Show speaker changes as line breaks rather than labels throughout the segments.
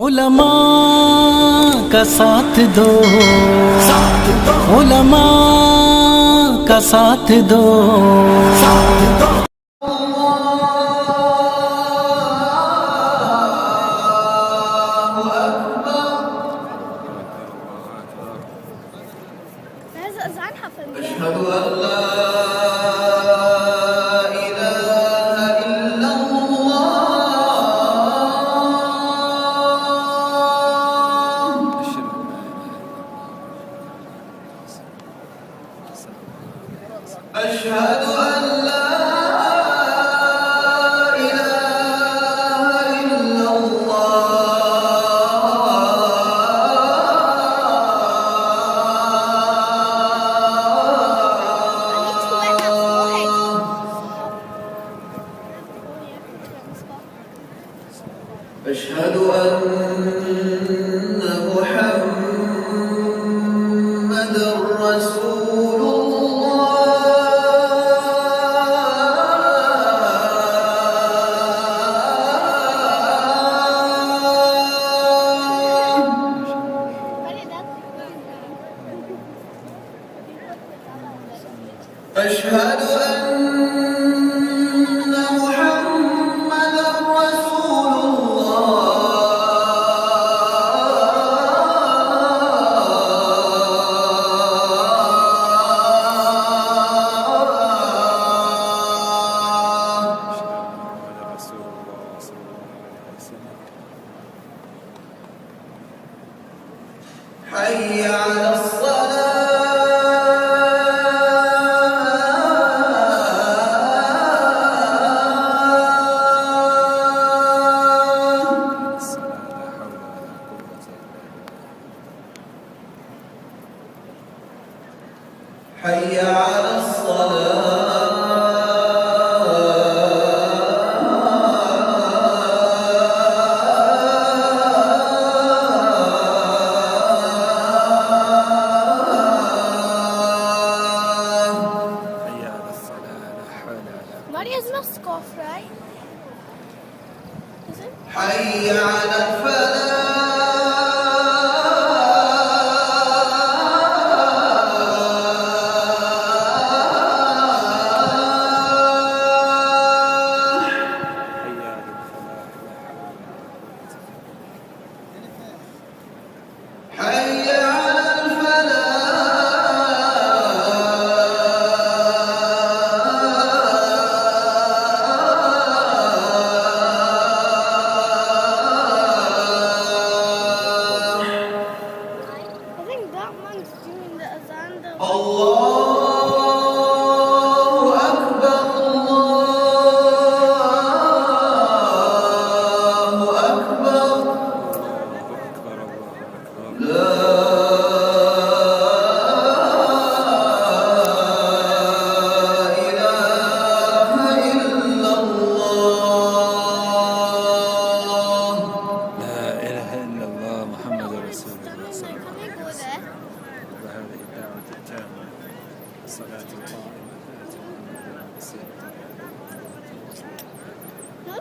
उलमा का साथ दो, उलमा का साथ दो।
أشهد أن لا إله إلا الله أشهد أن محمدًا رسول أشهد أن محمدًا رسول حي على حي على
Maria's not scarf, right? Is it?
حي على الفلاح حي على
I think that one's doing the azan though.
الله أكبر الله أكبر لا إله إلا الله
لا إله إلا الله محمد رسول الله صلى الله
Can we
عليه
go
وسلم.
there?
وهذه الدعوة التامة الصلاة القائمة
No?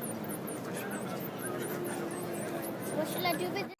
What should I do with it?